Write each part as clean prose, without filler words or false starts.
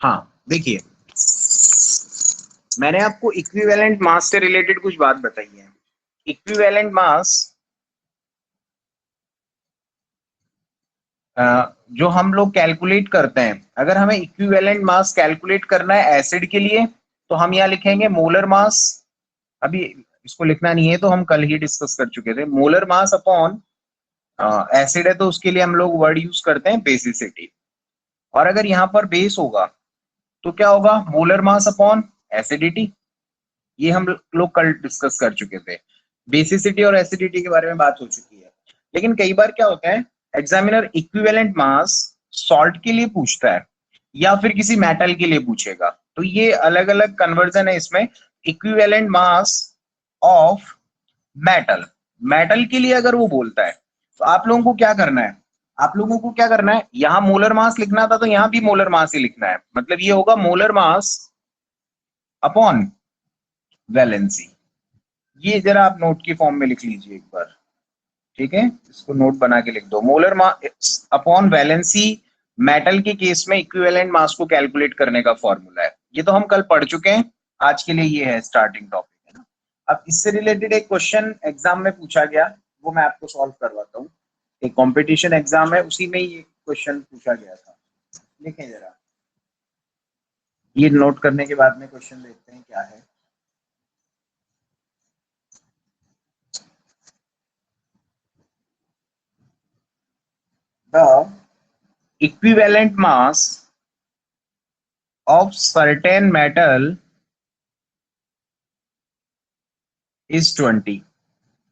हाँ देखिए, मैंने आपको इक्विवेलेंट मास से रिलेटेड कुछ बात बताई है। इक्विवेलेंट मास जो हम लोग कैलकुलेट करते हैं, अगर हमें इक्विवेलेंट मास कैलकुलेट करना है एसिड के लिए, तो हम यहाँ लिखेंगे मोलर मास। अभी इसको लिखना नहीं है, तो हम कल ही डिस्कस कर चुके थे। मोलर मास अपॉन एसिड है तो उसके लिए हम लोग वर्ड यूज करते हैं बेसिसिटी। और अगर यहाँ पर बेस होगा तो क्या होगा, मोलर मास अपॉन एसिडिटी। ये हम लोग कल डिस्कस कर चुके थे। बेसिसिटी और एसिडिटी के बारे में बात हो चुकी है। लेकिन कई बार क्या होता है, एग्जामिनर इक्विवेलेंट मास सॉल्ट के लिए पूछता है या फिर किसी मेटल के लिए पूछेगा, तो ये अलग अलग कन्वर्जन है इसमें। Equivalent mass of metal, metal के लिए अगर वो बोलता है तो आप लोगों को क्या करना है, आप लोगों को क्या करना है, यहां मोलर मास लिखना था तो यहां भी मोलर मास ही लिखना है। मतलब ये होगा मोलर मास अपॉन वैलेंसी। ये जरा आप नोट की फॉर्म में लिख लीजिए एक बार, ठीक है, इसको नोट बना के लिख दो। Molar mass upon valency metal के केस में इक्विवेलेंट मास को कैलकुलेट करने का फॉर्मूला है। ये तो हम कल पढ़ चुके हैं, आज के लिए ये है स्टार्टिंग टॉपिक, है ना। अब इससे रिलेटेड एक क्वेश्चन एग्जाम में पूछा गया, वो मैं आपको सॉल्व करवाता हूँ। एक कंपटीशन एग्जाम है, उसी में ये क्वेश्चन पूछा गया था। लिखें जरा, ये नोट करने के बाद में क्वेश्चन देखते हैं क्या है। The equivalent mass of certain metal is 20।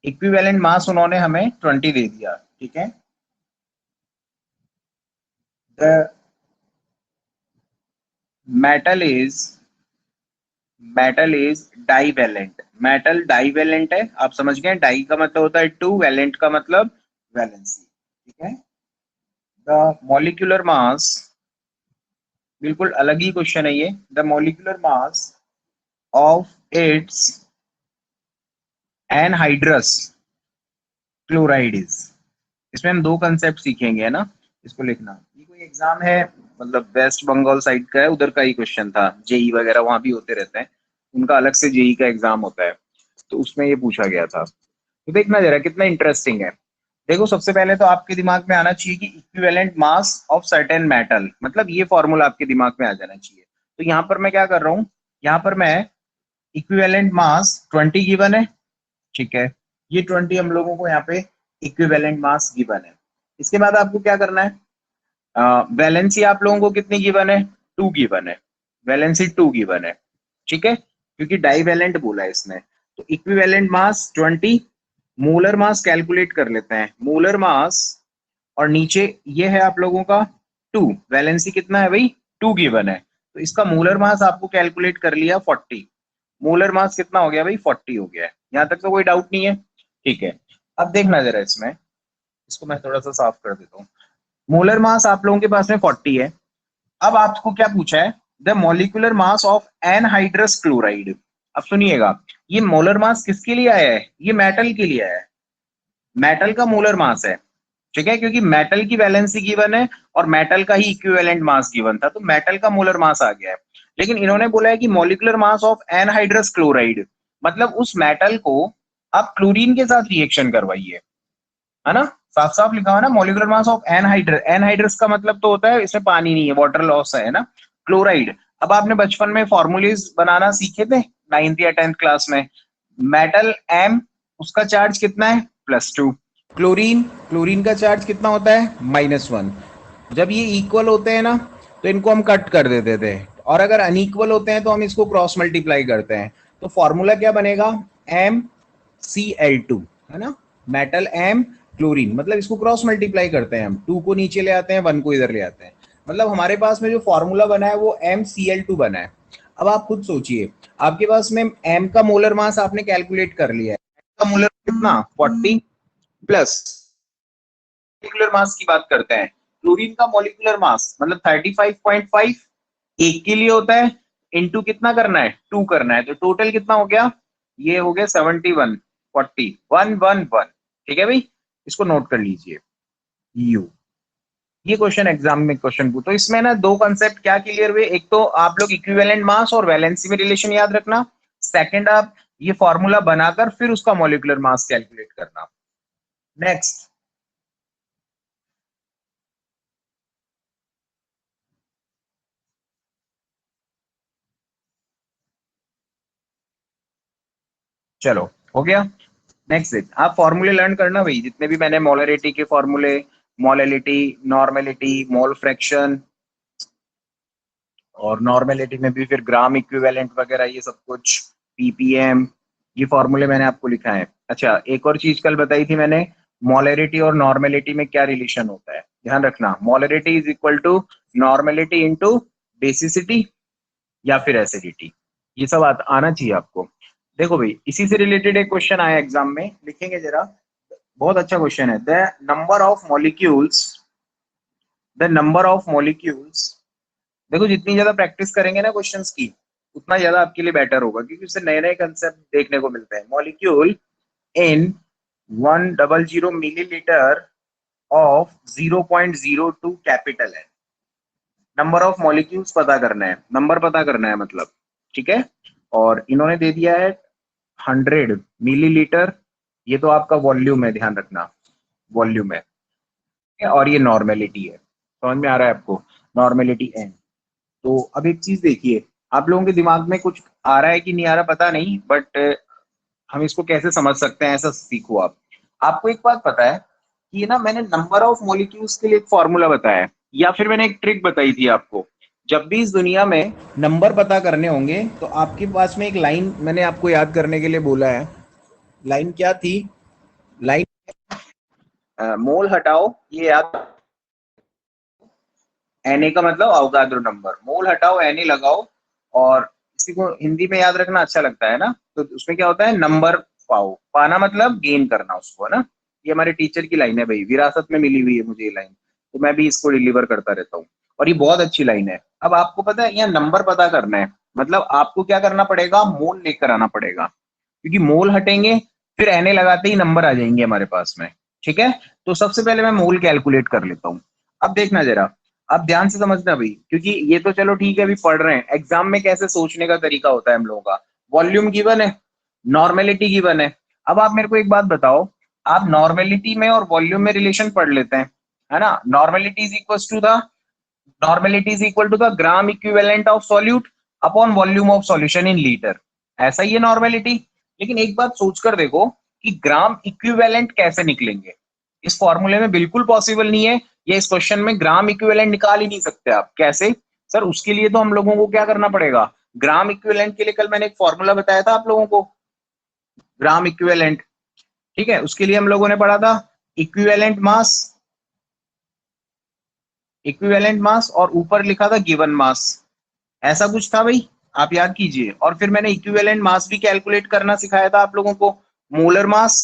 Equivalent mass उन्होंने हमें 20 दे दिया, ठीक है। The metal is divalent. Metal divalent है, आप समझ गए। डाई का मतलब होता है टू, वैलेंट का मतलब वैलेंसी, ठीक है। द मॉलिक्यूलर मास, बिल्कुल अलग ही क्वेश्चन है ये। The molecular mass of its anhydrous chloride is. इसमें हम दो कंसेप्ट सीखेंगे, है ना। इसको लिखना, ये कोई एग्जाम है, मतलब वेस्ट बंगाल साइड का है, उधर का ही क्वेश्चन था। जेई वगैरह वहां भी होते रहते हैं, उनका अलग से जेई का एग्जाम होता है, तो उसमें ये पूछा गया था। तो देखना जरा कितना इंटरेस्टिंग है। देखो, सबसे पहले तो आपके दिमाग में आना चाहिए कि equivalent mass of certain metal, मतलब ये फॉर्मूला आपके दिमाग में आ जाना चाहिए। तो यहाँ पर मैं क्या कर रहा हूँ, यहाँ पर मैं इक्विवेलेंट मास 20 गिवन है, ठीक है। ये 20 हम लोगों को यहाँ पे इक्विवेलेंट मास गिवन है। इसके बाद आपको क्या करना है, वैलेंसी आप लोगों को कितनी गिवन है, 2 गिवन है। वैलेंसी 2 गिवन है, ठीक है, क्योंकि डाइवेलेंट बोला है इसने। तो equivalent mass 20, molar mass calculate कर लेते हैं। मोलर मास और नीचे ये है आप लोगों का 2, वैलेंसी कितना है भाई, 2 गिवन है, तो इसका मोलर मास आपको कैलकुलेट कर लिया 40। मोलर मास कितना हो गया भाई, 40 हो गया है। यहाँ तक तो कोई डाउट नहीं है, ठीक है। अब देखना जरा इसमें, इसको मैं थोड़ा सा साफ कर देता हूँ। मोलर मास आप लोगों के पास में 40 है। अब आपको क्या पूछा है, the molecular mass of anhydrous chloride. अब सुनिएगा, ये मोलर मास किसके लिए आया है, ये मेटल के लिए आया है। मेटल का मोलर मास है, ठीक है, क्योंकि मेटल की वैलेंसी गिवन है और मेटल का ही इक्विवेलेंट मास गिवन था, तो मेटल का मोलर मास आ गया है। लेकिन इन्होंने बोला है कि molecular mass of anhydrous chloride, मतलब उस मेटल को आप क्लोरीन के साथ रिएक्शन करवाइए, है ना। साफ साफ लिखा हुआ ना, molecular mass of anhydrous. Anhydrous का मतलब तो होता है इसमें पानी नहीं है, वाटर लॉस है ना। क्लोराइड, अब आपने बचपन में फॉर्मूलेज बनाना सीखे थे 9th या 10th क्लास में। मेटल एम, उसका चार्ज कितना है, +2। क्लोरीन, क्लोरीन का चार्ज कितना होता है, -1। जब ये इक्वल होते हैं ना, तो इनको हम कट कर देते थे, और अगर अनइक्वल होते हैं तो हम इसको क्रॉस मल्टीप्लाई करते हैं। तो फॉर्मूला क्या बनेगा, MCl2, है ना। मेटल एम, क्लोरीन, मतलब इसको क्रॉस मल्टीप्लाई करते हैं हम, 2 को नीचे ले आते हैं, 1 को इधर ले आते हैं, मतलब हमारे पास में जो फॉर्मूला बना है वो MCl2 बना है। अब आप खुद सोचिए, आपके पास में एम का मोलर मास आपने कैलकुलेट कर लिया है, का मोलर कितना, 40 प्लस मॉलिक्यूलर मास की बात करते हैं। क्लोरीन का मॉलिक्यूलर मास मतलब 35.5 एक के लिए होता है, इनटू कितना करना है, 2 करना है, तो टोटल कितना हो गया, ये हो गया 71, 40, 111, ठीक है भाई। इसको नोट कर लीजिए, यू ये क्वेश्चन एग्जाम में क्वेश्चन पूछो। तो इसमें ना दो कंसेप्ट क्या क्लियर हुए, एक तो आप लोग इक्विवेलेंट मास और वैलेंसी में रिलेशन याद रखना, सेकंड आप ये फॉर्मूला बनाकर फिर उसका मॉलिक्यूलर मास कैलकुलेट करना। नेक्स्ट, चलो हो गया। नेक्स्ट देख, आप फॉर्मूले लर्न करना भाई, जितने भी मैंने मोलरिटी के फॉर्मूले, मोलैलिटी, नॉर्मेलिटी, मोल फ्रैक्शन, और नॉर्मेलिटी में भी फिर ग्राम इक्विवेलेंट वगैरह ये सब कुछ, पीपीएम, ये फॉर्मूले मैंने आपको लिखा है। अच्छा, एक और चीज कल बताई थी मैंने, मोलरिटी और नॉर्मेलिटी में क्या रिलेशन होता है, ध्यान रखना। Molarity is equal to normality into basicity या फिर एसिडिटी, ये सब आना चाहिए आपको। देखो भाई, इसी से रिलेटेड एक क्वेश्चन आया एग्जाम में, लिखेंगे जरा, बहुत अच्छा क्वेश्चन है। द नंबर ऑफ मॉलिक्यूल्स, देखो जितनी ज्यादा प्रैक्टिस करेंगे ना क्वेश्चंस की, उतना ज्यादा आपके लिए बेटर होगा, क्योंकि उससे नए नए कंसेप्ट देखने को मिलते हैं। Molecule in 100 millilitre of 0.02 capital है। नंबर ऑफ मॉलिक्यूल्स पता करना है, नंबर पता करना है मतलब, ठीक है। और इन्होंने दे दिया है 100 मिलीलीटर, ये तो आपका वॉल्यूम है, ध्यान रखना, वॉल्यूम है। और ये नॉर्मेलिटी है, समझ में आ रहा है आपको, नॉर्मेलिटी एन। तो अब एक चीज देखिए, आप लोगों के दिमाग में कुछ आ रहा है कि नहीं आ रहा पता नहीं, बट हम इसको कैसे समझ सकते हैं, ऐसा सीखो आप। आपको एक बात पता है कि ये ना, मैंने नंबर ऑफ मॉलिक्यूल्स के लिए एक फॉर्मूला बताया है, या फिर मैंने एक ट्रिक बताई थी आपको। जब भी इस दुनिया में नंबर पता करने होंगे तो आपके पास में एक लाइन मैंने आपको याद करने के लिए बोला है। लाइन क्या थी? लाइन, मोल हटाओ, ये याद, एन का मतलब अवगाद्रो नंबर, मोल हटाओ एन लगाओ, और इसी को हिंदी में याद रखना अच्छा लगता है ना, तो उसमें क्या होता है, नंबर पाओ, पाना मतलब गेन करना उसको, है ना। ये हमारे टीचर की लाइन है भाई, विरासत में मिली हुई है मुझे ये लाइन, तो मैं भी इसको डिलीवर करता रहता हूँ, और ये बहुत अच्छी लाइन है। अब आपको पता है, यहाँ नंबर पता करना है, मतलब आपको क्या करना पड़ेगा, मोल लेकर आना पड़ेगा, क्योंकि मोल हटेंगे फिर एन लगाते ही नंबर आ जाएंगे हमारे पास में, ठीक है। तो सबसे पहले मैं मोल कैलकुलेट कर लेता हूँ। अब देखना जरा, अब ध्यान से समझना भाई, क्योंकि ये तो चलो ठीक है, अभी पढ़ रहे हैं, एग्जाम में कैसे सोचने का तरीका होता है हम लोगों का। वॉल्यूम गिवन है, नॉर्मेलिटी गिवन है। अब आप मेरे को एक बात बताओ, आप नॉर्मेलिटी में और वॉल्यूम में रिलेशन पढ़ लेते हैं, है ना। Normality is equal to the gram equivalent of solute upon volume of solution in litre, ऐसा ही है नॉर्मेलिटी। लेकिन एक बात सोचकर देखो कि ग्राम इक्विवेलेंट कैसे निकलेंगे, इस फॉर्मूले में बिल्कुल पॉसिबल नहीं है। ये इस क्वेश्चन में ग्राम इक्विवेलेंट निकाल ही नहीं सकते आप, कैसे सर? उसके लिए तो हम लोगों को क्या करना पड़ेगा, ग्राम इक्विवेलेंट के लिए कल मैंने एक फॉर्मूला बताया था आप लोगों को, ग्राम इक्विवेलेंट, ठीक है। उसके लिए हम लोगों ने पढ़ा था इक्विवेलेंट मास, इक्विवेलेंट मास और ऊपर लिखा था गिवन मास, ऐसा कुछ था भाई, आप याद कीजिए। और फिर मैंने इक्विवेलेंट मास भी कैलकुलेट करना सिखाया था आप लोगों को, मोलर मास।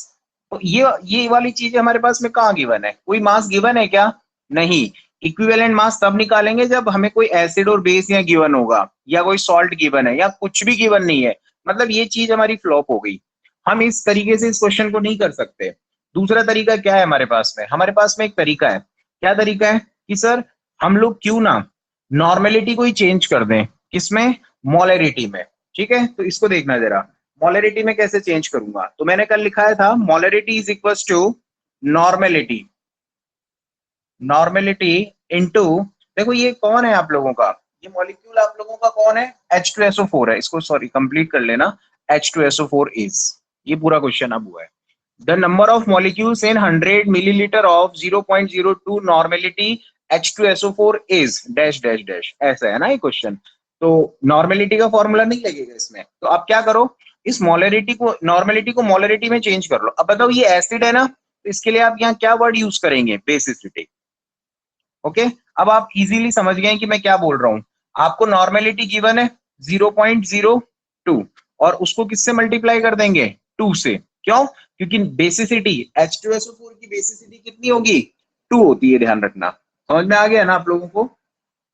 तो ये वाली चीजें हमारे पास में कहाँ गिवन है, कोई मास गिवन है क्या? नहीं। इक्विवेलेंट मास तब निकालेंगे जब हमें कोई एसिड और बेस या गिवन होगा, या कोई सॉल्ट गिवन है, या कुछ भी गिवन नहीं है, मतलब ये चीज हमारी फ्लॉप हो गई। हम इस तरीके से इस क्वेश्चन को नहीं कर सकते। दूसरा तरीका क्या है हमारे पास में, हमारे पास में एक तरीका है, क्या तरीका है कि सर, हम लोग क्यों ना नॉर्मेलिटी को ही चेंज कर दें, किसमें, मोलरिटी में, ठीक है। तो इसको देखना जरा, मोलरिटी में कैसे चेंज करूंगा, तो मैंने कल लिखाया था molarity is equal to normality, normality into, देखो ये कौन है आप लोगों का, ये मॉलिक्यूल आप लोगों का कौन है, H2SO4 है, इसको सॉरी कंप्लीट कर लेना, H2SO4 इज, ये पूरा क्वेश्चन अब हुआ है। The number of molecules in 100 millilitre of 0.02 normality H2SO4 is dash dash dash, ऐसा है ना ये क्वेश्चन। तो नॉर्मेलिटी का फॉर्मूला नहीं लगेगा इसमें, तो आप क्या करो, इस मोलरिटी को, नॉर्मेलिटी को मोलरिटी में चेंज कर लो। अब बताओ, ये एसिड है ना, तो इसके लिए आप यहाँ क्या वर्ड यूज करेंगे, बेसिसिटी, ओके। अब आप इजीली समझ गए कि मैं क्या बोल रहा हूं। आपको नॉर्मेलिटी गिवन है 0.02, और उसको किससे मल्टीप्लाई कर देंगे, 2 से, क्यों? क्योंकि बेसिसिटी, H2SO4 की बेसिसिटी कितनी होगी, 2 होती है, ध्यान रखना। समझ में आ गया ना आप लोगों को?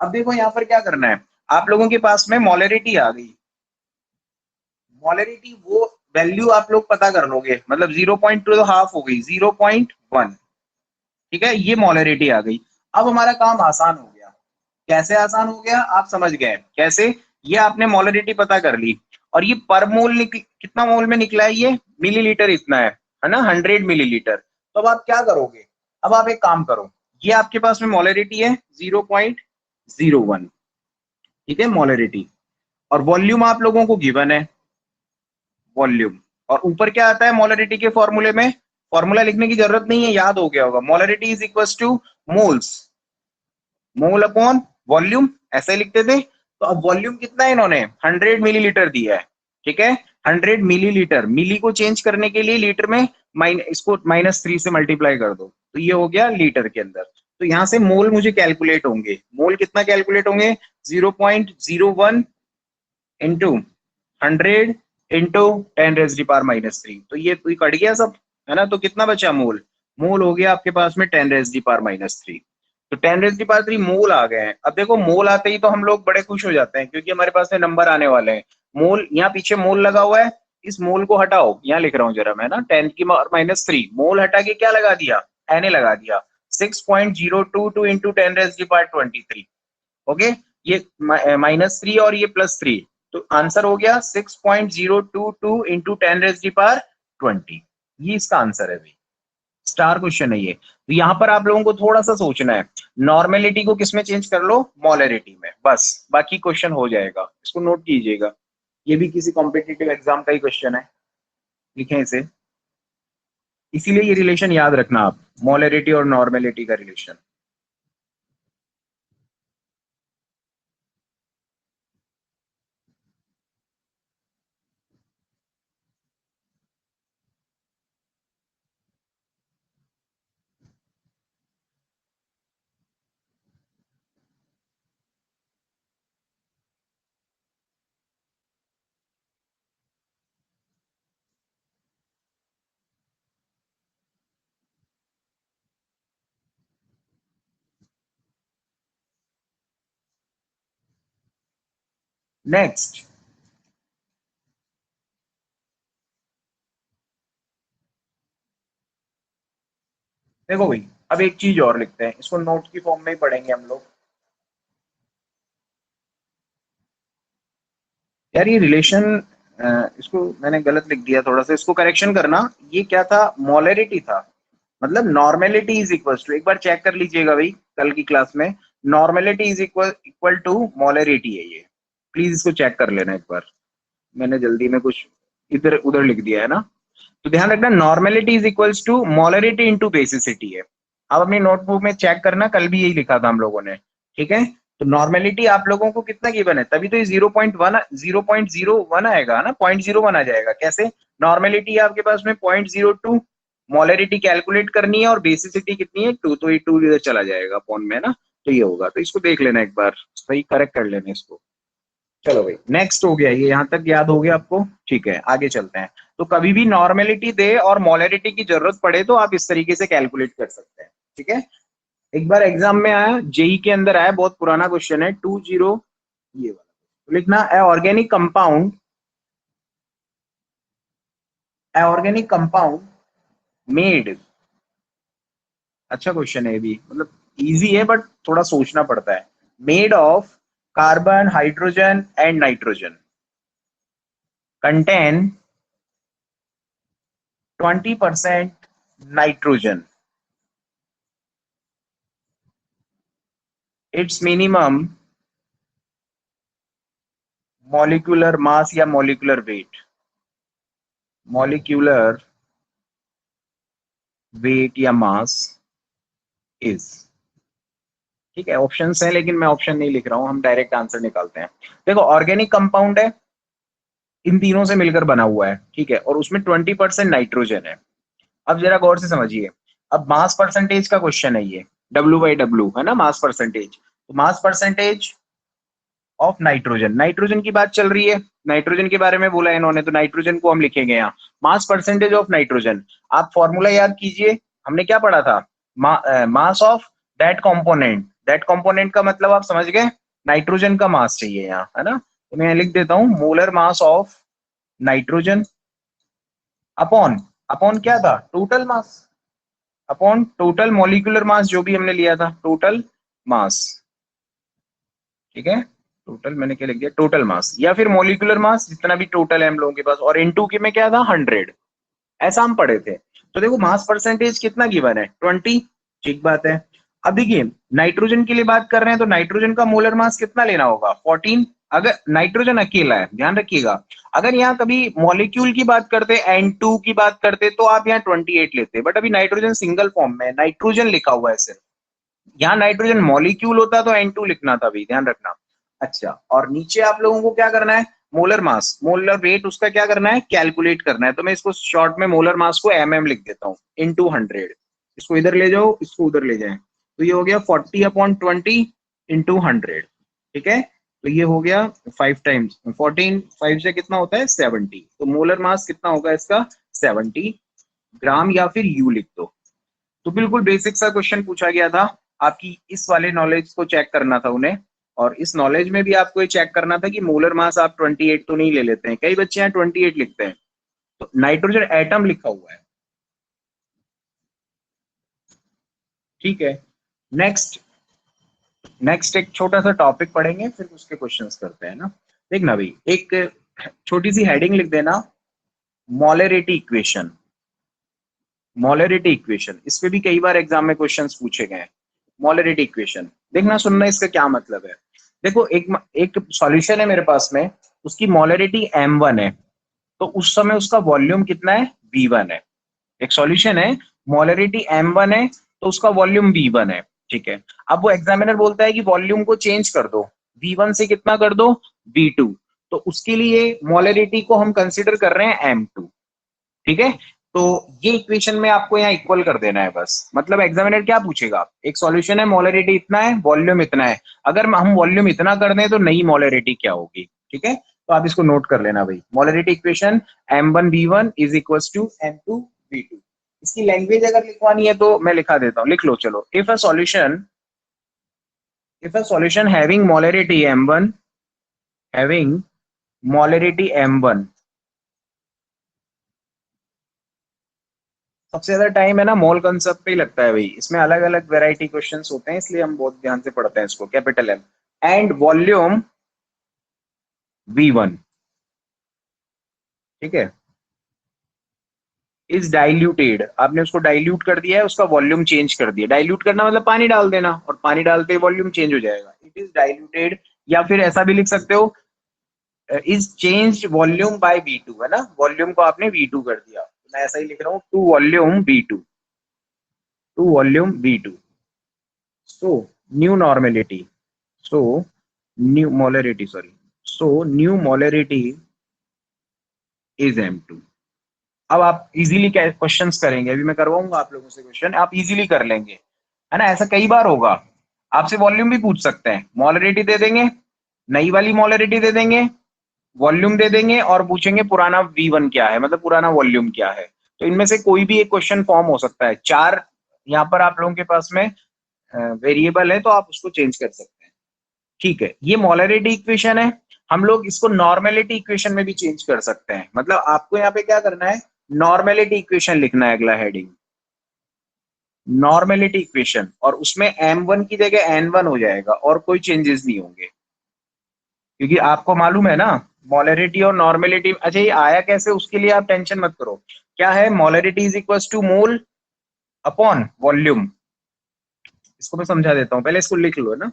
अब देखो यहाँ पर क्या करना है, आप लोगों के पास में मोलरिटी आ गई, मोलरिटी वो वैल्यू आप लोग पता कर लोगे, मतलब 0.2 तो हाफ हो गई, 0.1, ठीक है, ये मोलरिटी आ गई। अब हमारा काम आसान हो गया। कैसे आसान हो गया आप समझ गए कैसे? ये आपने मोलरिटी पता कर ली और ये पर मोल कितना मोल में निकला है, ये मिलीलीटर इतना है ना, 100 मिलीलीटर। तो अब आप क्या करोगे, अब आप एक काम करो, ये आपके पास में मोलरिटी है 0.01, ठीक है मोलरिटी, और वॉल्यूम आप लोगों को गिवन है वॉल्यूम, और ऊपर क्या आता है मोलरिटी के फॉर्मूले में, फॉर्मूला लिखने की जरूरत नहीं है, याद हो गया होगा, molarity is equal two moles, mole upon volume, ऐसे ही लिखते थे। तो अब वॉल्यूम कितना है, इन्होंने 100 मिलीलीटर दिया है, ठीक है 100 मिलीलीटर, मिली को चेंज करने के लिए लीटर में इसको -3 से मल्टीप्लाई कर दो, तो ये हो गया लीटर के अंदर। तो यहां से मोल मुझे कैलकुलेट होंगे, मोल कितना कैलकुलेट होंगे, 0.01 इंटू 100 इंटू 10⁻³ तो ये कट गया सब, है ना, तो कितना बचा मोल, मोल हो गया आपके पास में 10⁻³ तो 10⁻³ मोल आ गए हैं। अब देखो मोल आते ही तो हम लोग बड़े खुश हो जाते हैं क्योंकि हमारे पास में नंबर आने वाले हैं। मोल यहाँ पीछे मोल लगा हुआ है, इस मोल को हटाओ, यहाँ लिख रहा हूँ जरा मैं ना, 10⁻³ मोल हटा के क्या लगा दिया, एन लगा दिया, 6.022 इंटू 10⁻23, ओके, ये -3 और ये +3, तो आंसर हो गया 6.022 इंटू 10⁻20, ये इसका आंसर है भाई, स्टार क्वेश्चन है ये। तो यहाँ पर आप लोगों को थोड़ा सा सोचना है, नॉर्मेलिटी को किसमें चेंज कर लो, मोलरिटी में, बस बाकी क्वेश्चन हो जाएगा, इसको नोट कीजिएगा, ये भी किसी कॉम्पिटिटिव एग्जाम का ही क्वेश्चन है, लिखें इसे, इसीलिए ये रिलेशन याद रखना आप, मोलरिटी और नॉर्मेलिटी का रिलेशन। नेक्स्ट देखो भाई, अब एक चीज और लिखते हैं, इसको नोट की फॉर्म में ही पढ़ेंगे हम लोग। यार ये रिलेशन, इसको मैंने गलत लिख दिया थोड़ा सा, इसको करेक्शन करना, ये क्या था, मोलरिटी था, मतलब नॉर्मेलिटी इज इक्वल टू, एक बार चेक कर लीजिएगा भाई कल की क्लास में, normality is equal equal to molarity है ये, प्लीज इसको चेक कर लेना एक बार, मैंने जल्दी में कुछ इधर उधर लिख दिया है ना, तो ध्यान रखना normality is equals to molarity into basicity है। आप अपनी नोटबुक में चेक करना, कल भी यही लिखा था हम लोगों ने, ठीक है, तो नॉर्मेलिटी आप लोगों को कितना गिवन है, तभी तो ये 0.1 आएगा ना, 0.01 आ जाएगा, कैसे, नॉर्मेलिटी आपके पास में 0.02, मोलरिटी कैलकुलेट करनी है और बेसिसिटी कितनी है 2, तो ये 2 इधर चला जाएगा अपॉन में ना, तो ये होगा, तो इसको देख लेना एक बार, सही करेक्ट कर लेना इसको। चलो भाई नेक्स्ट हो गया ये, यहाँ तक याद हो गया आपको, ठीक है आगे चलते हैं। तो कभी भी नॉर्मेलिटी दे और मोलरिटी की जरूरत पड़े तो आप इस तरीके से कैलकुलेट कर सकते हैं, ठीक है। एक बार एग्जाम में आया, जेई के अंदर आया, बहुत पुराना क्वेश्चन है, 20, ये वाला तो लिखना, ए ऑर्गेनिक कंपाउंड, ए ऑर्गेनिक कंपाउंड मेड, अच्छा क्वेश्चन है ये भी, मतलब इजी है बट थोड़ा सोचना पड़ता है, made of carbon hydrogen and nitrogen contain 20% nitrogen, it's minimum molecular mass या मॉलिक्यूलर वेट, मॉलिक्यूलर वेट या मास इज, ठीक है ऑप्शंस है लेकिन मैं ऑप्शन नहीं लिख रहा हूं, हम डायरेक्ट आंसर निकालते हैं। देखो ऑर्गेनिक कंपाउंड है, इन तीनों से मिलकर बना हुआ है, ठीक है, और उसमें 20% नाइट्रोजन है। अब जरा गौर से समझिए, अब मास परसेंटेज का क्वेश्चन है ये, W/W है ना मास परसेंटेज, तो mass percentage of nitrogen, nitrogen की बात चल रही है, नाइट्रोजन के बारे में बोला है इन्होंने, तो नाइट्रोजन को हम लिखेंगे यहाँ मास परसेंटेज ऑफ नाइट्रोजन। आप फॉर्मूला याद कीजिए, हमने क्या पढ़ा था, mass of that component, that component का मतलब आप समझ गए, नाइट्रोजन का मास चाहिए यहाँ, है ना, तो मैं लिख देता हूँ molar mass of nitrogen upon, upon क्या था, total mass, upon total molecular mass जो भी हमने लिया था, टोटल मास, ठीक है। टोटल मैंने क्या लिख दिया, टोटल मास या फिर मॉलिक्यूलर मास जितना भी टोटल है हम लोगों के पास, और इनटू के में क्या था 100, ऐसा हम पढ़े थे। तो देखो मास परसेंटेज कितना गिवन है 20, ठीक बात है। अब देखिए नाइट्रोजन के लिए बात कर रहे हैं तो नाइट्रोजन का मोलर मास कितना लेना होगा 14, अगर नाइट्रोजन अकेला है, ध्यान रखिएगा। अगर यहाँ कभी मॉलिक्यूल की बात करते N2 की बात करते तो आप यहाँ 28 लेते, बट अभी नाइट्रोजन सिंगल फॉर्म में नाइट्रोजन लिखा हुआ है सिर्फ, यहाँ नाइट्रोजन मॉलिक्यूल होता तो N2 लिखना था, भी ध्यान रखना। अच्छा, और नीचे आप लोगों को क्या करना है, मोलर मास, मोलर वेट उसका क्या करना है, कैलकुलेट करना है। तो मैं इसको शॉर्ट में मोलर मास को लिख देता हूँ इंटू 100, इसको इधर ले जाओ, इसको उधर ले जाए, तो ये हो गया 40/20 इंटू 100, ठीक है। तो ये हो गया 5 टाइम्स 14, 5 से कितना होता है 70, तो मोलर मास कितना होगा इसका 70 ग्राम, या फिर यू लिख दो। तो बिल्कुल बेसिक सा क्वेश्चन पूछा गया था, आपकी इस वाले नॉलेज को चेक करना था उन्हें, और इस नॉलेज में भी आपको ये चेक करना था कि मोलर मास आप 28 तो नहीं ले लेते हैं, कई बच्चे यहाँ 28 लिखते हैं, तो नाइट्रोजन एटम लिखा हुआ है, ठीक है। नेक्स्ट, एक छोटा सा टॉपिक पढ़ेंगे फिर उसके क्वेश्चंस करते हैं ना। देखना भाई, एक छोटी सी हेडिंग लिख देना, मोलरिटी इक्वेशन। मोलरिटी इक्वेशन, इस पे भी कई बार एग्जाम में क्वेश्चंस पूछे गए हैं। मोलरिटी इक्वेशन देखना सुनना, इसका क्या मतलब है। देखो एक सॉल्यूशन है मेरे पास में, उसकी मोलरिटी m1 है, तो उस समय उसका वॉल्यूम कितना है v1 है। एक सॉल्यूशन है, मोलरिटी m1 है, तो उसका वॉल्यूम v1 है, ठीक है। अब वो एग्जामिनर बोलता है कि वॉल्यूम को चेंज कर दो, v1 से कितना कर दो v2, तो उसके लिए मोलरिटी को हम कंसिडर कर रहे हैं m2, ठीक है। तो ये इक्वेशन में आपको यहाँ इक्वल कर देना है बस, मतलब एग्जामिनर क्या पूछेगा, एक सॉल्यूशन है मोलरिटी इतना है, वॉल्यूम इतना है, अगर हम वॉल्यूम इतना कर दें तो नई मोलरिटी क्या होगी, ठीक है। तो आप इसको नोट कर लेना भाई, molarity equation m1v1 is equal to m2v2। इसकी लैंग्वेज अगर लिखवानी है तो मैं लिखा देता हूँ, लिख लो चलो। If a solution having molarity m1, having molarity m1, सबसे ज्यादा टाइम है ना मोल कंसेप्ट पे ही लगता है भाई, इसमें अलग अलग वैरायटी क्वेश्चंस होते हैं, इसलिए हम बहुत ध्यान से पढ़ते हैं इसको, capital M, and volume v1, ठीक है, इज डाइल्यूटेड, आपने उसको डाइल्यूट कर दिया है, उसका वॉल्यूम चेंज कर दिया, डाइल्यूट करना मतलब पानी डाल देना, और पानी डालते ही वॉल्यूम चेंज हो जाएगा, इट इज डाइल्यूटेड, या फिर ऐसा भी लिख सकते हो, is change volume by v2, है ना, वॉल्यूम को आपने v2 कर दिया, तो मैं ऐसा ही लिख रहा हूँ to volume v2, to volume v2। So new normality. So new molarity. Sorry. So new molarity is M2। अब आप इजीली क्वेश्चंस करेंगे, अभी मैं करवाऊंगा आप लोगों से क्वेश्चन, आप इजीली कर लेंगे, है ना। ऐसा कई बार होगा, आपसे वॉल्यूम भी पूछ सकते हैं, मोलरिटी दे देंगे, नई वाली मोलरिटी दे देंगे, वॉल्यूम दे देंगे, और पूछेंगे पुराना V1 क्या है, मतलब पुराना वॉल्यूम क्या है। तो इनमें से कोई भी एक क्वेश्चन फॉर्म हो सकता है, चार यहाँ पर आप लोगों के पास में वेरिएबल है, तो आप उसको चेंज कर सकते हैं, ठीक है। ये मोलरिटी इक्वेशन है, हम लोग इसको नॉर्मेलिटी इक्वेशन में भी चेंज कर सकते हैं, मतलब आपको यहाँ पे क्या करना है, नॉर्मेलिटी इक्वेशन लिखना है, अगला हेडिंग नॉर्मेलिटी इक्वेशन, और उसमें m1 की जगह n1 हो जाएगा, और कोई चेंजेस नहीं होंगे, क्योंकि आपको मालूम है ना मोलरिटी और नॉर्मेलिटी। अच्छा ये आया कैसे, उसके लिए आप टेंशन मत करो, क्या है, molarity is equal to mole upon volume. इसको मैं समझा देता हूँ, पहले इसको लिख लो, है ना।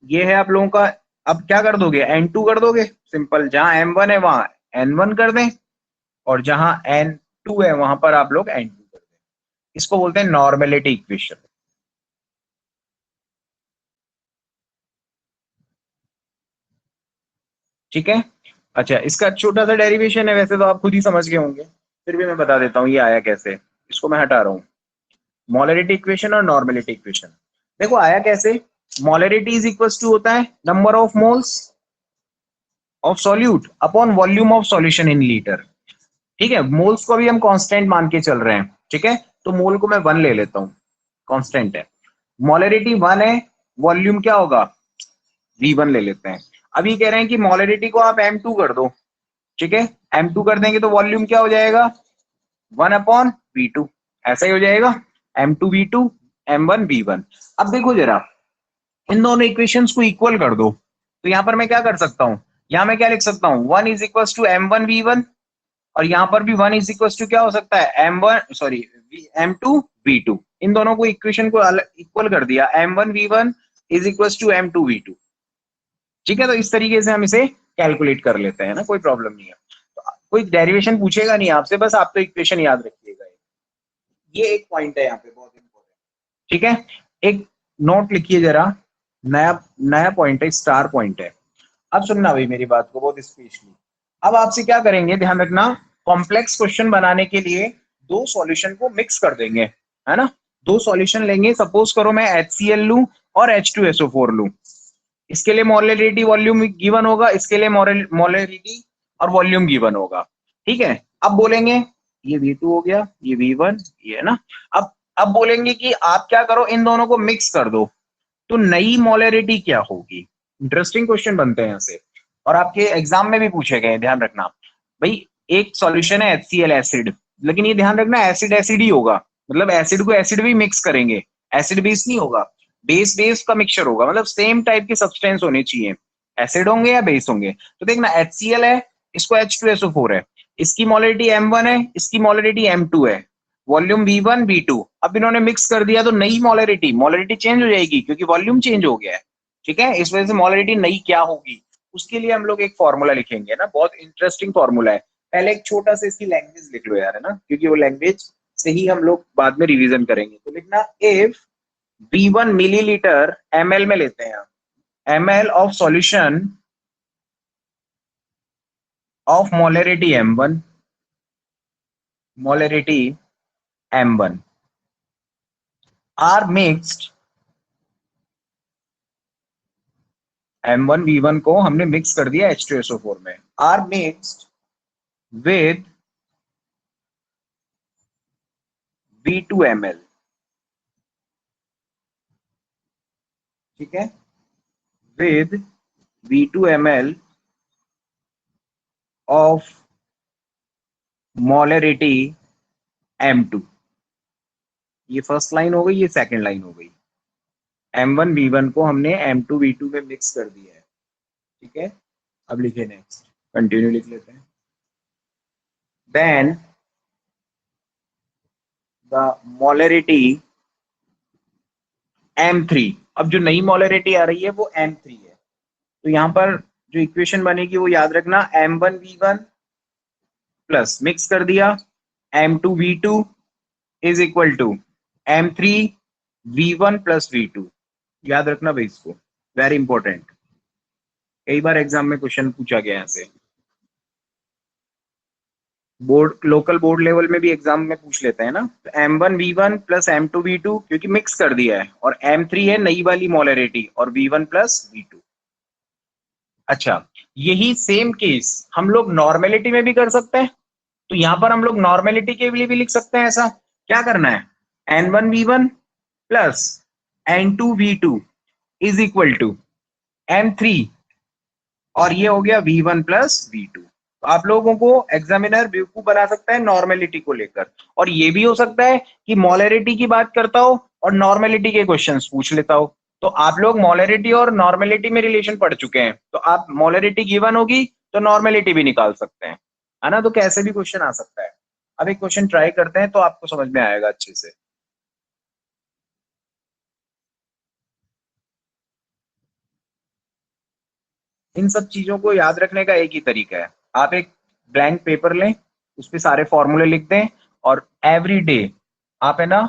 ये है आप लोगों का, अब क्या कर दोगे n2 कर दोगे, सिंपल, जहां m1 है वहां n1 कर दें, और जहां n2 है वहां पर आप लोग n2 कर दें, इसको बोलते हैं नॉर्मेलिटी इक्वेशन, ठीक है। अच्छा इसका छोटा सा डेरिवेशन है, वैसे तो आप खुद ही समझ गए होंगे, फिर भी मैं बता देता हूँ ये आया कैसे। इसको मैं हटा रहा हूँ, मोलरिटी इक्वेशन और नॉर्मेलिटी इक्वेशन, देखो आया कैसे, मोलरिटी इज इक्वल टू होता है number of moles of solute upon volume of solution in litre, ठीक है। मोल्स को भी हम कांस्टेंट मान के चल रहे हैं, ठीक है, तो मोल को मैं 1 ले लेता हूँ, कांस्टेंट है, मोलरिटी 1 है, वॉल्यूम क्या होगा v1 ले लेते हैं। अभी कह रहे हैं कि मोलरिटी को आप m2 कर दो, ठीक है, m2 कर देंगे तो वॉल्यूम क्या हो जाएगा 1/v2, ऐसा ही हो जाएगा, M2V2 M1V1। अब देखो जरा, इन दोनों इक्वेशंस को इक्वल कर दो, तो यहाँ पर मैं क्या कर सकता हूँ, यहाँ मैं क्या लिख सकता हूँ, 1 इज इक्वल टू M1V1, और यहाँ पर भी 1 इज इक्वल टू क्या हो सकता है, M2V2। इन दोनों को इक्वेशन को इक्वल कर दिया, M1V1 is equal to M2V2। ठीक है, तो इस तरीके से हम इसे कैलकुलेट कर लेते हैं ना, कोई प्रॉब्लम नहीं है। तो कोई डेरिवेशन पूछेगा नहीं आपसे, बस आप तो इक्वेशन याद रखिएगा। ये एक पॉइंट है यहाँ पे बहुत इंपॉर्टेंट। ठीक है, एक नोट लिखिए जरा, नया नया पॉइंट है, स्टार पॉइंट है। अब सुनना भाई मेरी बात को बहुत स्पेशली। अब आपसे क्या करेंगे, ध्यान रखना, कॉम्प्लेक्स क्वेश्चन बनाने के लिए दो सॉल्यूशन को मिक्स कर देंगे, है ना। दो सॉल्यूशन लेंगे, सपोज करो मैं HCl लूं और H2SO4 लूं। इसके लिए मोलरिटी वॉल्यूम गिवन होगा, इसके लिए मोलरिटी और वॉल्यूम गिवन होगा। ठीक है, अब बोलेंगे ये V2 हो गया, ये V1, ये है ना। अब बोलेंगे कि आप क्या करो, इन दोनों को मिक्स कर दो, तो नई मोलरिटी क्या होगी। इंटरेस्टिंग क्वेश्चन बनते हैं यहाँ से, और आपके एग्जाम में भी पूछे गए, ध्यान रखना भाई। एक सॉल्यूशन है HCl एसिड, लेकिन ये ध्यान रखना एसिड एसिड ही होगा, मतलब एसिड को एसिड भी मिक्स करेंगे, एसिड बेस नहीं होगा, बेस बेस का मिक्सचर होगा, मतलब सेम टाइप के सब्सटेंस होने चाहिए, एसिड होंगे या बेस होंगे। तो देखना HCl है, इसको H2SO4 है, इसकी मोलरिटी M1 है, इसकी मोलरिटी M2 है, वॉल्यूम V1 V2। अब इन्होंने मिक्स कर दिया तो नई मोलरिटी मोलरिटी चेंज हो जाएगी क्योंकि वॉल्यूम चेंज हो गया है। ठीक है, इस वजह से मोलरिटी नई क्या होगी, उसके लिए हम लोग एक फॉर्मूला लिखेंगे ना, बहुत इंटरेस्टिंग फॉर्मूला है। पहले एक छोटा सा इसकी लैंग्वेज लिख लो यार, है ना, क्योंकि वो लैंग्वेज से ही हम लोग बाद में रिवीजन करेंगे। तो लिखना, इफ V1 मिलीलीटर ml में लेते हैं, ml of solution of molarity M1, molarity M1 are mixed, M1 V1 को हमने मिक्स कर दिया H2SO4 में, are mixed with V2 ml। ठीक है, with V2 ml of molarity M2। ये फर्स्ट लाइन हो गई, ये सेकंड लाइन हो गई। M1 V1 को हमने M2 V2 में मिक्स कर दिया है। ठीक है, अब लिखे नेक्स्ट, कंटिन्यू लिख लेते हैं। देन द मोलरिटी M3, अब जो नई मोलरिटी आ रही है वो M3 है। तो यहां पर जो इक्वेशन बनेगी वो याद रखना, M1 V1 प्लस मिक्स कर दिया M2 V2 is equal to M3 V1 plus V2। याद रखना भाई इसको, वेरी इंपॉर्टेंट, कई बार एग्जाम में क्वेश्चन पूछा गया है ऐसे, बोर्ड लोकल बोर्ड लेवल में भी एग्जाम में पूछ लेते हैं ना। तो M1 V1 plus M2 V2 क्योंकि मिक्स कर दिया है, और M3 है नई वाली मोलरिटी, और V1 प्लस V2। अच्छा, यही सेम केस हम लोग नॉर्मेलिटी में भी कर सकते हैं। तो यहां पर हम लोग नॉर्मेलिटी के लिए भी लिख सकते हैं। ऐसा क्या करना है, N1 V1 plus N2 V2 is equal to M3, और ये हो गया V1 प्लस V2। तो आप लोगों को एग्जामिनर बेवकूफ बना सकता है नॉर्मेलिटी को लेकर, और ये भी हो सकता है कि मोलरिटी की बात करता हो और नॉर्मेलिटी के क्वेश्चंस पूछ लेता हो। तो आप लोग मोलरिटी और नॉर्मेलिटी में रिलेशन पढ़ चुके हैं, तो आप मोलरिटी गिवन होगी तो नॉर्मेलिटी भी निकाल सकते हैं, है ना। तो कैसे भी क्वेश्चन आ सकता है। अब एक क्वेश्चन ट्राई करते हैं तो आपको समझ में आएगा अच्छे से। इन सब चीजों को याद रखने का एक ही तरीका है, आप एक ब्लैंक पेपर लें, उस पर सारे फॉर्मूले लिख दें, और एवरी डे आप है ना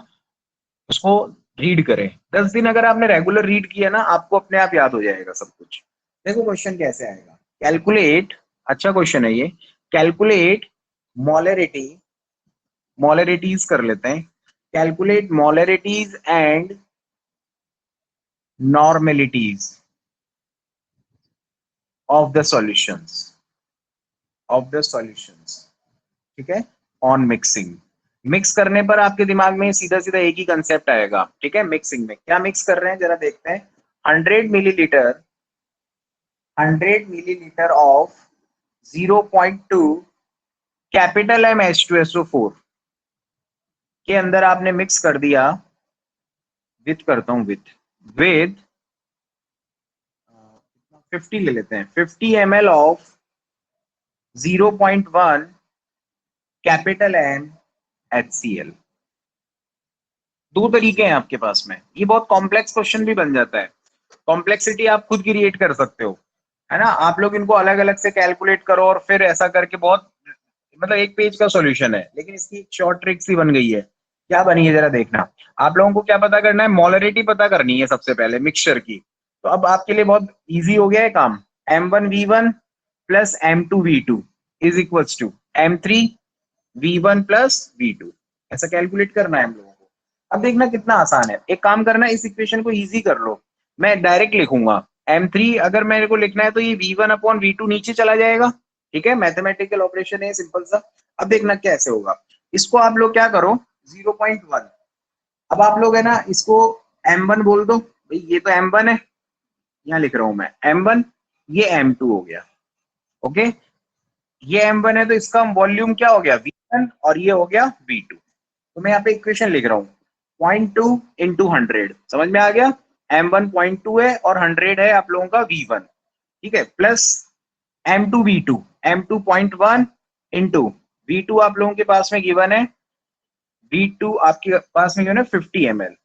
उसको रीड करें। 10 दिन अगर आपने रेगुलर रीड किया ना, आपको अपने आप याद हो जाएगा सब कुछ। देखो क्वेश्चन कैसे आएगा, कैलकुलेट, अच्छा क्वेश्चन है ये, कैलकुलेट मोलरिटी, मोलरिटीज कर लेते हैं, calculate molarities and normalities of the solutions, of the solutions. ठीक है, ऑन मिक्सिंग, मिक्स करने पर आपके दिमाग में सीधा सीधा एक ही कंसेप्ट आएगा। ठीक है, मिक्सिंग में क्या मिक्स कर रहे हैं जरा देखते हैं। 100 millilitre, 100 millilitre of 0.2 capital M H2SO4 के अंदर आपने मिक्स कर दिया विथ, करता हूं विथ 50 ले लेते हैं, 50 ml of 0.1 capital N HCl। दो तरीके हैं आपके पास में, ये बहुत कॉम्प्लेक्स क्वेश्चन भी बन जाता है। कॉम्प्लेक्सिटी आप खुद क्रिएट कर सकते हो, है ना। आप लोग इनको अलग अलग से कैलकुलेट करो और फिर ऐसा करके बहुत, मतलब एक पेज का सॉल्यूशन है, लेकिन इसकी एक शॉर्ट ट्रिक सी बन गई है। क्या बनी है जरा देखना। आप लोगों को क्या पता करना है, मोलरिटी पता करनी है सबसे पहले मिक्सचर की। तो अब आपके लिए बहुत इजी हो गया है काम। M1V1 plus M2V2 is equals to M3V1 plus V2, ऐसा कैलकुलेट करना है हम लोगों को। अब देखना कितना आसान है। एक काम करना, इस इक्वेशन को इजी कर लो। मैं डायरेक्ट लिखूंगा M3, अगर मेरे को लिखना है तो ये V1 अपॉन V2 नीचे चला जाएगा। ठीक है, मैथमेटिकल ऑपरेशन है सिंपल सा। अब देखना कैसे होगा। इसको आप लोग क्या करो, 0.1, अब आप लोग है ना इसको M1 बोल दो भाई, ये तो M1 है, यहाँ लिख रहा हूं मैं M1, ये M2 हो गया। ओके, ये M1 है तो इसका वॉल्यूम क्या हो गया V1 और ये हो गया V2। तो मैं यहाँ पे इक्वेशन लिख रहा हूँ 0.2 इंटू 100, समझ में आ गया। M1 0.2 है और 100 है आप लोगों का V1, ठीक है, plus M2 V2, M2 0.1 into V2 आप लोगों के पास में गिवन है, V2 आपके पास में गिवन है 50 ml।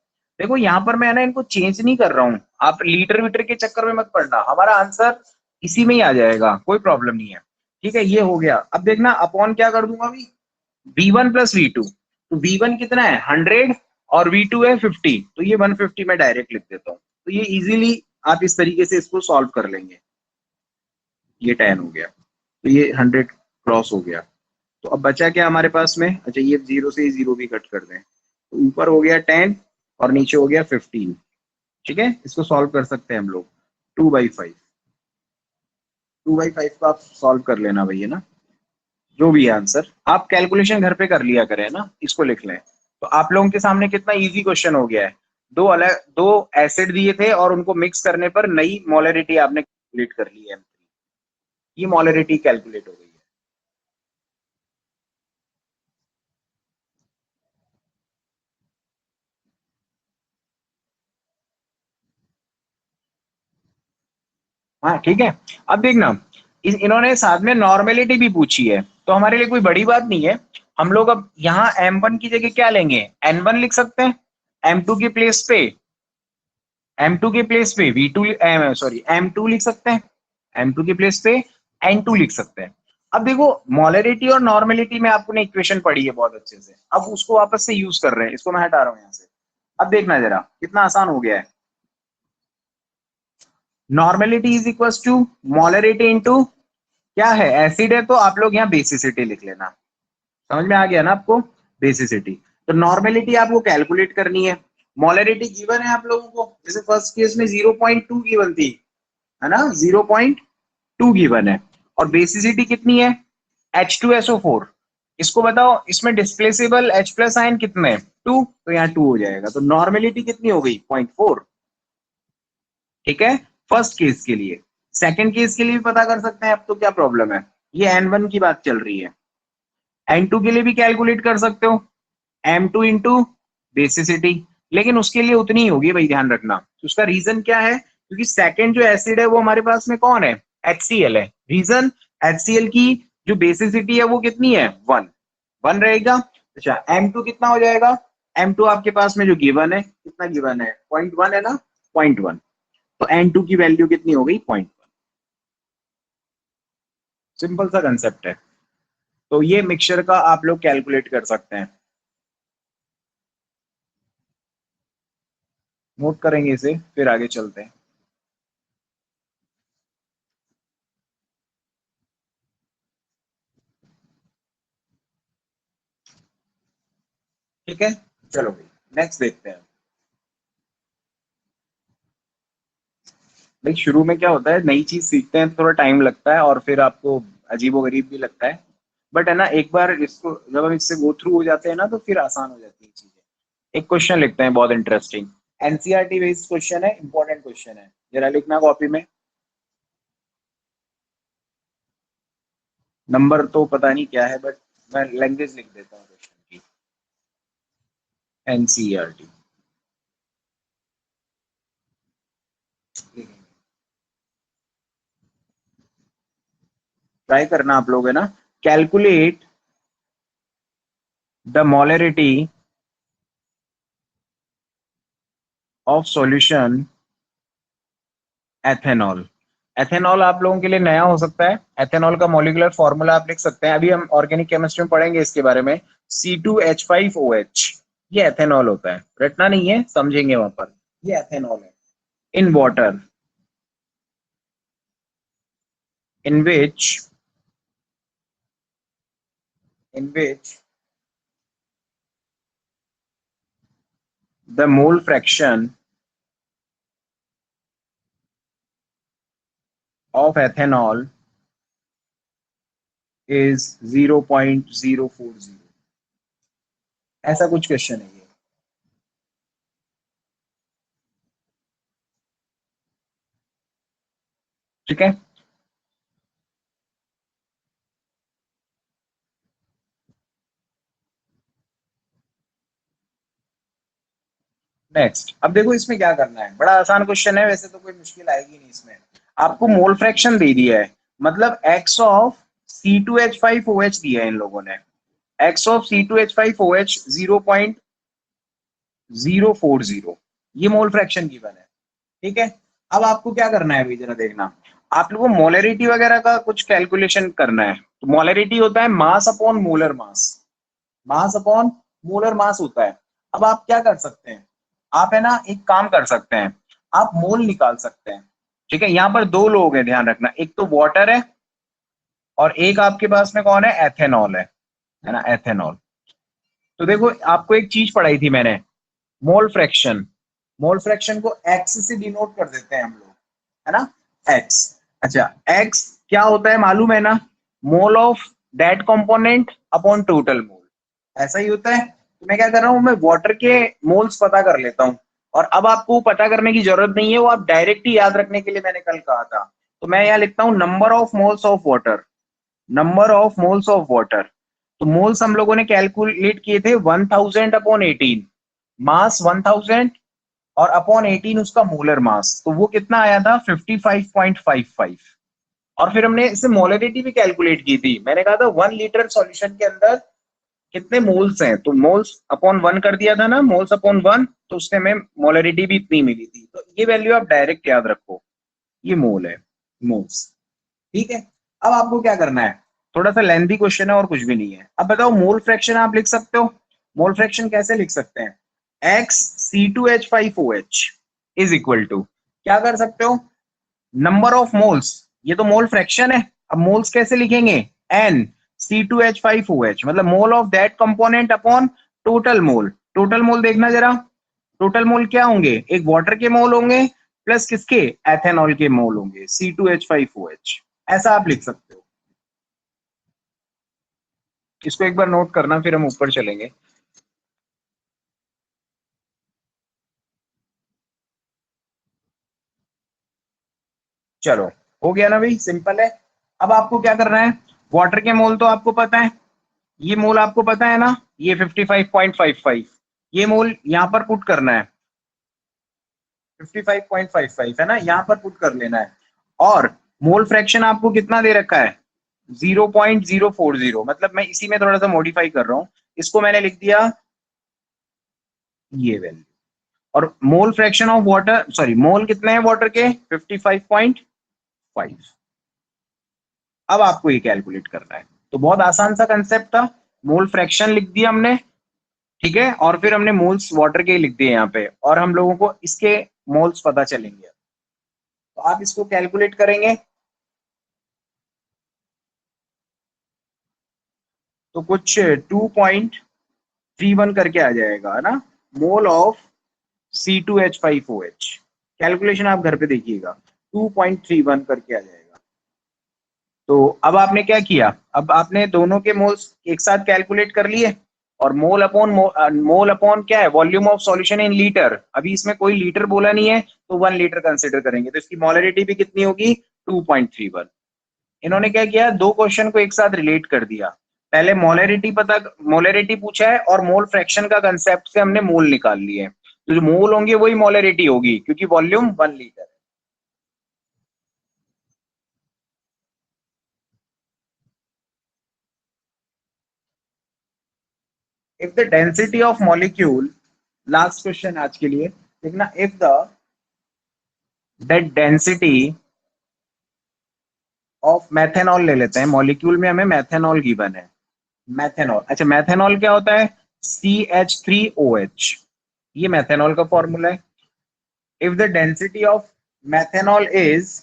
देखो यहाँ पर मैं ना इनको चेंज नहीं कर रहा हूँ, आप लीटर वीटर के चक्कर में मत पड़ना, हमारा आंसर इसी में ही आ जाएगा, कोई प्रॉब्लम नहीं है। ठीक है, ये हो गया। अब देखना अपॉन क्या कर दूंगा अभी, V1 प्लस V2, तो V1 कितना है 100 और V2 है 50, तो ये 150 में डायरेक्ट लिख देता हूँ। तो ये इजीली आप इस तरीके से इसको सॉल्व कर लेंगे। ये 10 हो गया, तो ये 100 क्रॉस हो गया। तो अब बचा क्या हमारे पास में, अच्छा ये जीरो से जीरो भी कट कर दें, तो ऊपर हो गया 10 और नीचे हो गया 15। ठीक है, इसको सॉल्व कर सकते हैं हम लोग 2/5, 2/5 को आप सॉल्व कर लेना भैया ना, जो भी है आंसर आप कैलकुलेशन घर पे कर लिया करें ना, इसको लिख लें। तो आप लोगों के सामने कितना इजी क्वेश्चन हो गया है। दो एसिड दिए थे और उनको मिक्स करने पर नई मोलरिटी आपने कैलकुलेट कर ली है, ये मोलरिटी कैलकुलेट हो गई है। हाँ ठीक है। अब देखना, इन्होंने साथ में नॉर्मेलिटी भी पूछी है, तो हमारे लिए कोई बड़ी बात नहीं है। हम लोग अब यहाँ M1 की जगह क्या लेंगे, N1 लिख सकते हैं। M2 के प्लेस पे, M2 के प्लेस पे V2, सॉरी M2 लिख सकते हैं। M2 के प्लेस पे N2 लिख सकते हैं। अब देखो मोलरिटी और नॉर्मेलिटी में आपने इक्वेशन पढ़ी है बहुत अच्छे से, अब उसको वापस से यूज कर रहे हैं। इसको मैं हटा रहा हूँ यहाँ से। अब देखना जरा कितना आसान हो गया है। Normality is equal to molarity into, क्या है एसिड है तो आप लोग यहाँ बेसिसिटी लिख लेना। समझ में आ गया ना आपको, बेसिसिटी। तो नॉर्मेलिटी आपको कैलकुलेट करनी है। मोलरिटी गिवन है आप लोगों को, जैसे फर्स्ट केस में 0.2 गिवन थी, है ना, 0.2 गिवन है। और बेसिसिटी कितनी है, H2SO4। इसको बताओ इसमें डिस्प्लेसेबल H प्लस आयन कितने हैं, 2, तो यहाँ 2 हो जाएगा। तो नॉर्मेलिटी कितनी हो गई, 0.4। ठीक है, फर्स्ट केस के लिए। सेकंड केस के लिए भी पता कर सकते हैं, अब तो क्या प्रॉब्लम है, ये N1 की बात चल रही है। N2 के लिए भी कैलकुलेट कर सकते हो, M2 इंटू बेसिसिटी, लेकिन उसके लिए उतनी ही होगी भाई, ध्यान रखना। उसका रीजन क्या है, क्योंकि सेकंड जो एसिड है वो हमारे पास में कौन है, HCl है। रीजन, HCl की जो बेसिसिटी है वो कितनी है, 1, 1 रहेगा। अच्छा M2 कितना हो जाएगा, M2 आपके पास में जो गिवन है, कितना गिवन है, 0.1 है ना, 0.1। तो N2 की वैल्यू कितनी हो गई, 0.1। सिंपल सा कंसेप्ट है। तो ये मिक्सचर का आप लोग कैलकुलेट कर सकते हैं। नोट करेंगे इसे, फिर आगे चलते हैं। ठीक है, चलो भाई नेक्स्ट देखते हैं। भाई शुरू में क्या होता है, नई चीज सीखते हैं तो थोड़ा टाइम लगता है और फिर आपको अजीबोगरीब भी लगता है, बट है ना एक बार इसको जब हम इससे गो थ्रू हो जाते हैं ना तो फिर आसान हो जाती है चीजें। एक क्वेश्चन लिखते हैं बहुत इंटरेस्टिंग, एनसीईआरटी बेस्ड क्वेश्चन है, इंपॉर्टेंट क्वेश्चन है, जरा लिखना कॉपी में। नंबर तो पता नहीं क्या है, बट मैं लैंग्वेज लिख देता हूँ क्वेश्चन की। NCERT ट्राई करना आप लोग, है ना। Calculate the molarity of solution ethanol. Ethanol आप लोगों के लिए नया हो सकता है। एथेनॉल का मॉलिक्यूलर फॉर्मूला आप लिख सकते हैं, अभी हम ऑर्गेनिक केमिस्ट्री में पढ़ेंगे इसके बारे में। C2H5OH, ये एथेनॉल होता है, रटना नहीं है, समझेंगे वहां पर। ये एथेनॉल है। In water in which the mole fraction of ethanol is 0.040। ऐसा कुछ क्वेश्चन है ये, ठीक है। नेक्स्ट, अब देखो इसमें क्या करना है, बड़ा आसान क्वेश्चन है, वैसे तो कोई मुश्किल आएगी नहीं इसमें। आपको मोल फ्रैक्शन दे दिया है, मतलब x ऑफ C2H5OH दिया है इन लोगों ने। x ऑफ C2H5OH 0.040, ये मोल फ्रैक्शन गिवन है, ठीक है। अब आपको क्या करना है भाई, जरा देखना, आप लोगों को मोलरिटी वगैरह का कुछ कैलकुलेशन करना है। तो मोलरिटी होता है mass upon molar mass, mass upon molar mass होता है। अब आप क्या कर सकते हैं, आप है ना एक काम कर सकते हैं, आप मोल निकाल सकते हैं, ठीक है। यहाँ पर दो लोग हैं, ध्यान रखना, एक तो वाटर है और एक आपके पास में कौन है, एथेनॉल है ना, एथेनॉल। तो देखो आपको एक चीज पढ़ाई थी मैंने, मोल फ्रैक्शन। मोल फ्रैक्शन को एक्स से डिनोट कर देते हैं हम लोग, है ना, एक्स। अच्छा, एक्स क्या होता है मालूम है ना, mole of that component upon total mole, ऐसा ही होता है। तो मैं क्या कर रहा हूं, मैं वाटर के मोल्स पता कर लेता हूं, और अब आपको पता करने की जरूरत नहीं है, वो आप डायरेक्ट ही याद रखने के लिए मैंने कल कहा था। तो मैं यहाँ लिखता हूँ number of moles of water, number of moles of water. तो मोल्स हम लोगों ने कैलकुलेट किए थे 1000 अपॉन 18, मास 1000 और अपॉन 18 उसका मोलर मास, तो वो कितना आया था 55.55। और फिर हमने इससे मोलरिटी भी कैलकुलेट की थी, मैंने कहा था 1 लीटर सॉल्यूशन के अंदर कितने मोल्स हैं, तो मोल्स अपॉन 1 कर दिया था ना, मोल्स अपॉन 1, तो उससे हमें मोलरिटी भी इतनी मिली थी। तो ये वैल्यू आप डायरेक्ट याद रखो, ये मोल है, मोल्स, ठीक है। अब आपको क्या करना है, थोड़ा सा लेंथी क्वेश्चन है और कुछ भी नहीं है। अब बताओ मोल फ्रैक्शन आप लिख सकते हो, मोल फ्रैक्शन कैसे लिख सकते हैं, XC2H5OH इज इक्वल टू, क्या कर सकते हो, नंबर ऑफ मोल्स, ये तो मोल फ्रैक्शन है, अब मोल्स कैसे लिखेंगे, NC2H5OH, मतलब mole of that component upon total mole. Total mole देखना जरा, टोटल मोल क्या होंगे, एक वाटर के मोल होंगे प्लस किसके, एथेनॉल के मोल होंगे, C2H5OH, ऐसा आप लिख सकते हो। इसको एक बार नोट करना, फिर हम ऊपर चलेंगे। चलो, हो गया ना भाई, सिंपल है। अब आपको क्या करना है, वाटर के मोल तो आपको पता है, ये मोल आपको पता है ना, ये 55.55, ये मोल यहां पर पुट करना है, 55.55 है ना, यहां पर पुट कर लेना है। और मोल फ्रैक्शन आपको कितना दे रखा है, 0.040, मतलब मैं इसी में थोड़ा सा मॉडिफाई कर रहा हूं, इसको मैंने लिख दिया ये वैल्यू। और mole fraction of water, sorry mole कितने हैं वाटर के, 55.5। अब आपको ये कैलकुलेट करना है, तो बहुत आसान सा कंसेप्ट था, मोल फ्रैक्शन लिख दिया हमने, ठीक है, और फिर हमने मोल्स वाटर के लिख दिए यहाँ पे, और हम लोगों को इसके मोल्स पता चलेंगे। तो आप इसको कैलकुलेट करेंगे तो कुछ 2.31 करके आ जाएगा, है ना, मोल ऑफ C2H5OH। कैलकुलेशन आप घर पे देखिएगा, 2.31 करके आ जाएगा। तो अब आपने क्या किया, अब आपने दोनों के मोल्स एक साथ कैलकुलेट कर लिए, और मोल अपॉन क्या है, volume of solution in litre, अभी इसमें कोई लीटर बोला नहीं है, तो 1 लीटर कंसिडर करेंगे, तो इसकी मोलरिटी भी कितनी होगी, 2.31। इन्होंने क्या किया, दो क्वेश्चन को एक साथ रिलेट कर दिया। पहले मोलरिटी पूछा है और मोल फ्रैक्शन का कंसेप्ट से हमने मोल निकाल लिए हैं, तो जो मोल होंगे वही मोलरिटी होगी क्योंकि वॉल्यूम 1 लीटर है। If the density of molecule, last question आज के लिए देखना, if the density of methanol ले लेते हैं, मॉलिक्यूल में हमें मैथेनॉल गिवन है। मैथेनॉल, अच्छा मैथेनॉल क्या होता है? CH3OH, ये मैथेनॉल का फॉर्मूला है। If the density of methanol is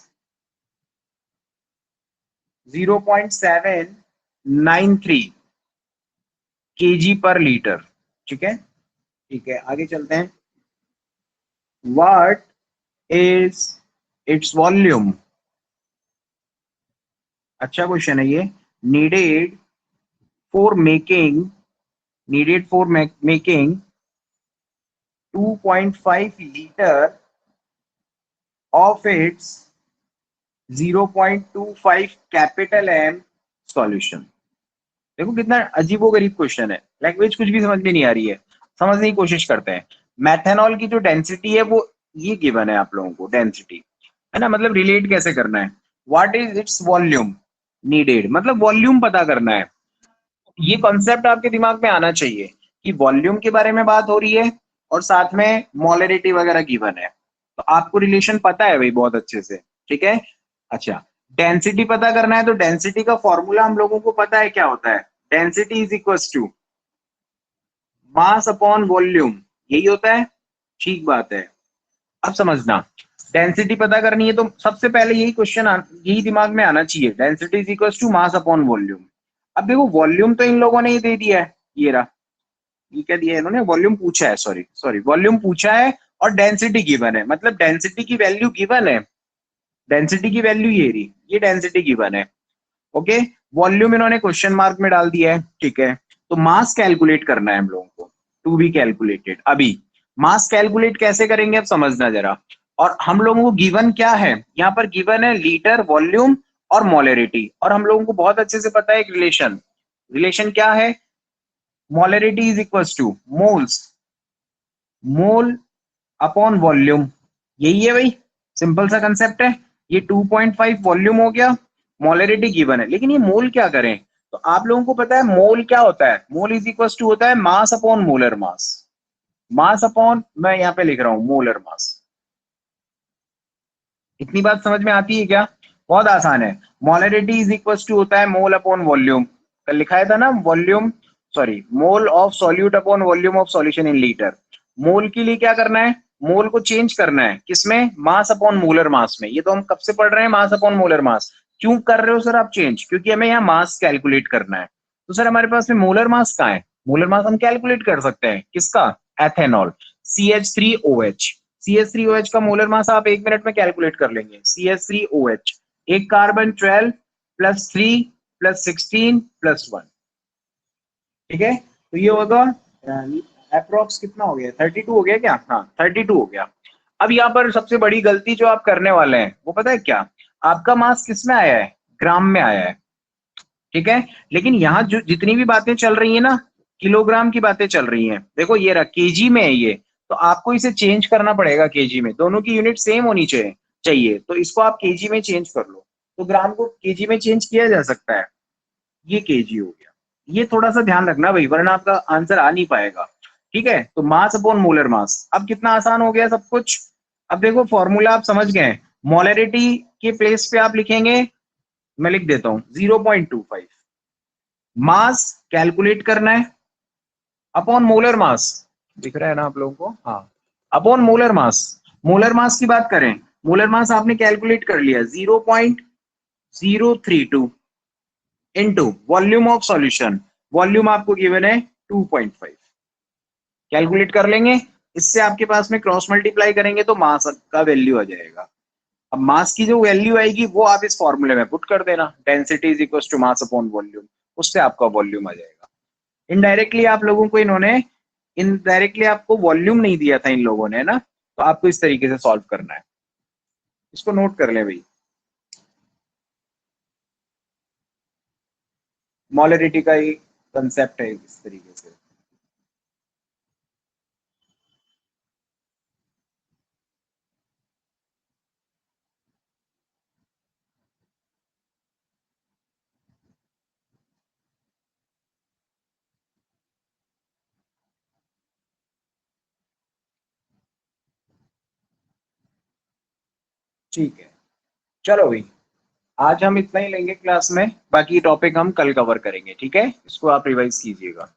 0.793 kg पर लीटर, ठीक है। ठीक है, आगे चलते हैं। व्हाट इज इट्स वॉल्यूम, अच्छा क्वेश्चन है ये। Needed for making needed for making 2.5 litre of its 0.25 capital M solution. देखो कितना अजीबोगरीब क्वेश्चन है, लैंग्वेज कुछ भी समझ में नहीं आ रही है, समझने की कोशिश करते हैं। मैथेनॉल की जो डेंसिटी है वो ये गिवन है आप लोगों को, डेंसिटी है ना, मतलब रिलेट कैसे करना है। What is its volume needed, मतलब वॉल्यूम पता करना है। ये कॉन्सेप्ट आपके दिमाग में आना चाहिए कि वॉल्यूम के बारे में बात हो रही है और साथ में मोलरिटी वगैरह गिवन है, तो आपको रिलेशन पता है भाई बहुत अच्छे से, ठीक है। अच्छा, डेंसिटी पता करना है तो डेंसिटी का फॉर्मूला हम लोगों को पता है क्या होता है। Density is equal to mass upon volume, यही होता है, ठीक बात है। अब समझना, डेंसिटी पता करनी है तो सबसे पहले यही क्वेश्चन यही दिमाग में आना चाहिए, density is equal to mass upon volume. अब देखो वॉल्यूम तो इन लोगों ने ही दे दिया है, ये रहा, ये क्या दिया है इन्होंने, वॉल्यूम पूछा है, सॉरी सॉरी वॉल्यूम पूछा है और डेंसिटी गिवन है, मतलब डेंसिटी की वैल्यू गिवन है, डेंसिटी की वैल्यू ये रही, ये डेंसिटी गिवन है, ओके। वॉल्यूम इन्होंने क्वेश्चन मार्क में डाल दिया है, ठीक है। तो मास कैलकुलेट करना है हम लोगों को, टू बी कैलकुलेटेड। अभी मास कैलकुलेट कैसे करेंगे अब समझना जरा। और हम लोगों को गिवन क्या है, यहाँ पर गिवन है लीटर, वॉल्यूम और मोलरिटी, और हम लोगों को बहुत अच्छे से पता है एक रिलेशन, रिलेशन क्या है, molarity is equal two moles, mole upon volume, यही है भाई, सिंपल सा कंसेप्ट है। ये 2.5 वॉल्यूम हो गया, मोलरिटी गिवन है, लेकिन ये मोल क्या करें, तो आप लोगों को पता है मोल क्या होता है, मोल इज इक्वल टू होता है mass upon molar mass, mass upon, मैं यहाँ पे लिख रहा हूं मोलर मास। इतनी बात समझ में आती है क्या? बहुत आसान है। मोलरिटी इज इक्वल टू होता है मोल अपॉन वॉल्यूम, कल लिखाया था ना, volume, sorry mole of solute upon volume of solution in litre. Mole के लिए क्या करना है, मोल को चेंज करना है किसमें, मास अपॉन मोलर मास में। ये तो हम कब से पढ़ रहे हैं, मास अपॉन मोलर मास। क्यों कर रहे हो सर आप चेंज, क्योंकि हमें यहाँ मास कैलकुलेट करना है। तो सर हमारे पास में मोलर मास कहाँ है, मोलर मास हम कैलकुलेट कर सकते हैं किसका, एथेनॉल, CH3OH। CH3OH का मोलर मास आप 1 मिनट में कैलकुलेट कर लेंगे। CH3OH, एक कार्बन 12 प्लस 3 प्लस 16 प्लस 1, ठीक है। तो ये होगा अप्रोक्स कितना हो गया, 32 हो गया क्या, हाँ 32 हो गया। अब यहाँ पर सबसे बड़ी गलती जो आप करने वाले हैं वो पता है क्या, आपका मास किस में आया है, ग्राम में आया है, ठीक है। लेकिन यहाँ जो जितनी भी बातें चल रही है ना, किलोग्राम की बातें चल रही हैं, देखो ये रहा केजी में है ये, तो आपको इसे चेंज करना पड़ेगा केजी में, दोनों की यूनिट सेम होनी चाहिए, तो इसको आप केजी में चेंज कर लो, तो ग्राम को केजी में चेंज किया जा सकता है, ये केजी हो गया। ये थोड़ा सा ध्यान रखना भाई, वरना आपका आंसर आ नहीं पाएगा, ठीक है। तो मास अपॉन मोलर मास, अब कितना आसान हो गया सब कुछ। अब देखो फॉर्मूला आप समझ गए, मोलरिटी के प्लेस पे आप लिखेंगे, मैं लिख देता हूं 0.25, मास कैलकुलेट करना है अपॉन मोलर मास, दिख रहा है ना आप लोगों को, हाँ upon molar mass. Molar mass की बात करें, मोलर मास आपने कैलकुलेट कर लिया 0.032 into volume of solution, volume आपको गिवन है 2.5, कैलकुलेट कर लेंगे, इससे आपके पास में क्रॉस मल्टीप्लाई करेंगे तो मास का वैल्यू आ जाएगा। अब मास की जो वैल्यू आएगी वो आप इस फॉर्मूले में पुट कर देना, density is equal to mass upon volume, उससे आपका वॉल्यूम आ जाएगा। इनडायरेक्टली आप लोगों को इन्होंने, इनडायरेक्टली आपको वॉल्यूम नहीं दिया था इन लोगों ने ना, तो आपको इस तरीके से सॉल्व करना है, इसको नोट कर ले भाई। मॉलरिटी का ही कंसेप्ट है इस तरीके से। ठीक है, चलो भाई, आज हम इतना ही लेंगे क्लास में, बाकी टॉपिक हम कल कवर करेंगे, ठीक है? इसको आप रिवाइज कीजिएगा।